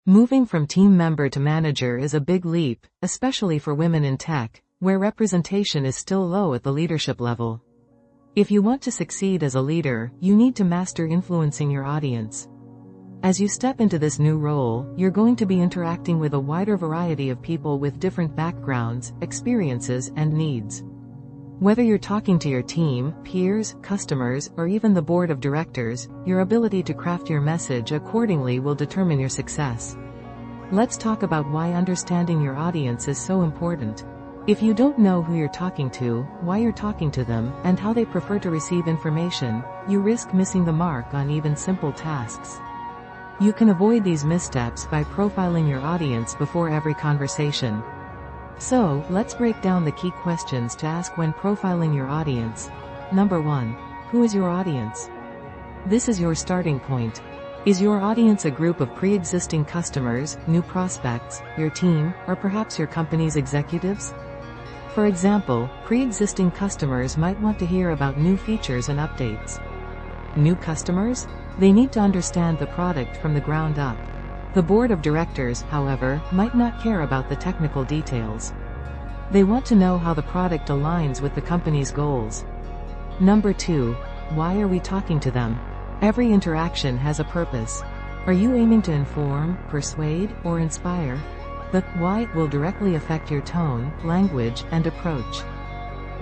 Moving from team member to manager is a big leap, especially for women in tech, where representation is still low at the leadership level. If you want to succeed as a leader, you need to master influencing your audience. As you step into this new role, you're going to be interacting with a wider variety of people with different backgrounds, experiences, and needs. Whether you're talking to your team, peers, customers, or even the board of directors, your ability to craft your message accordingly will determine your success. Let's talk about why understanding your audience is so important. If you don't know who you're talking to, why you're talking to them, and how they prefer to receive information, you risk missing the mark on even simple tasks. You can avoid these missteps by profiling your audience before every conversation. So, let's break down the key questions to ask when profiling your audience. Number 1. Who is your audience? This is your starting point. Is your audience a group of pre-existing customers, new prospects, your team, or perhaps your company's executives? For example, pre-existing customers might want to hear about new features and updates. New customers? They need to understand the product from the ground up. The board of directors, however, might not care about the technical details. They want to know how the product aligns with the company's goals. Number 2. Why are we talking to them? Every interaction has a purpose. Are you aiming to inform, persuade, or inspire? The why will directly affect your tone, language, and approach.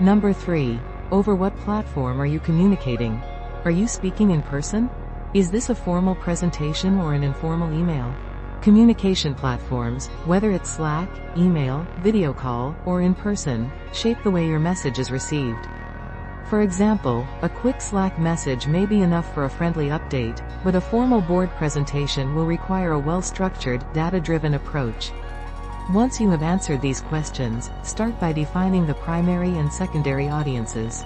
Number 3. Over what platform are you communicating? Are you speaking in person? Is this a formal presentation or an informal email? Communication platforms, whether it's Slack, email, video call, or in person, shape the way your message is received. For example, a quick Slack message may be enough for a friendly update, but a formal board presentation will require a well-structured, data-driven approach. Once you have answered these questions, start by defining the primary and secondary audiences.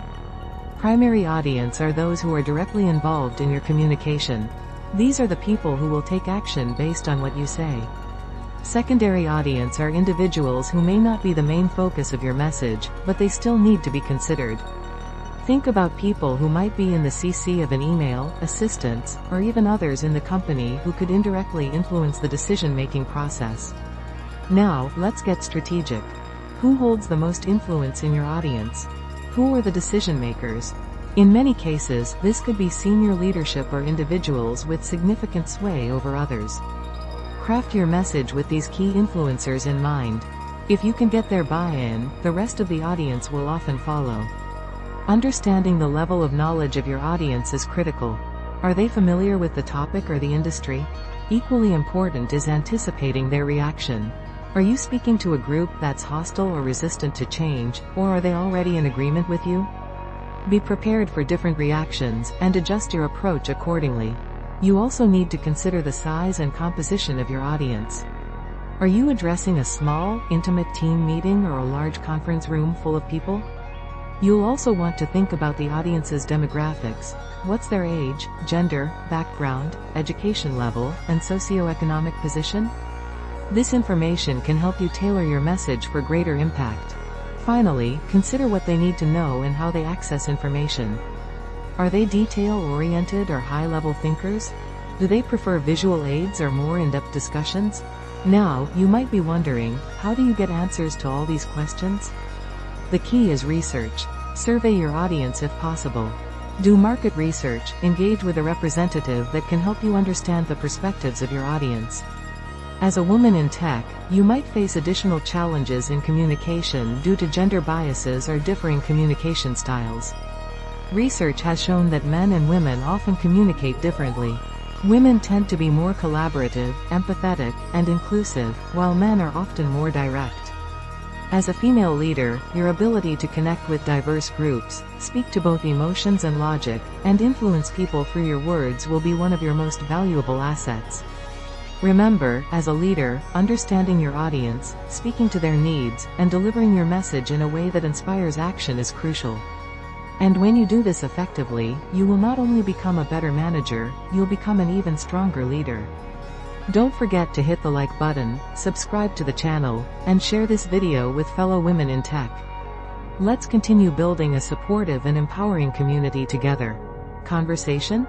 Primary audience are those who are directly involved in your communication. These are the people who will take action based on what you say. Secondary audience are individuals who may not be the main focus of your message, but they still need to be considered. Think about people who might be in the CC of an email, assistants, or even others in the company who could indirectly influence the decision-making process. Now, let's get strategic. Who holds the most influence in your audience? Who are the decision makers? In many cases, this could be senior leadership or individuals with significant sway over others. Craft your message with these key influencers in mind. If you can get their buy-in, the rest of the audience will often follow. Understanding the level of knowledge of your audience is critical. Are they familiar with the topic or the industry? Equally important is anticipating their reaction. Are you speaking to a group that's hostile or resistant to change, or are they already in agreement with you? Be prepared for different reactions, and adjust your approach accordingly. You also need to consider the size and composition of your audience. Are you addressing a small, intimate team meeting or a large conference room full of people? You'll also want to think about the audience's demographics. What's their age, gender, background, education level, and socioeconomic position? This information can help you tailor your message for greater impact. Finally, consider what they need to know and how they access information. Are they detail-oriented or high-level thinkers? Do they prefer visual aids or more in-depth discussions? Now, you might be wondering, how do you get answers to all these questions? The key is research. Survey your audience if possible. Do market research, engage with a representative that can help you understand the perspectives of your audience. As a woman in tech, you might face additional challenges in communication due to gender biases or differing communication styles. Research has shown that men and women often communicate differently. Women tend to be more collaborative, empathetic, and inclusive, while men are often more direct. As a female leader, your ability to connect with diverse groups, speak to both emotions and logic, and influence people through your words will be one of your most valuable assets. Remember, as a leader, understanding your audience, speaking to their needs, and delivering your message in a way that inspires action is crucial. And when you do this effectively, you will not only become a better manager, you'll become an even stronger leader. Don't forget to hit the like button, subscribe to the channel, and share this video with fellow women in tech. Let's continue building a supportive and empowering community together. Conversation?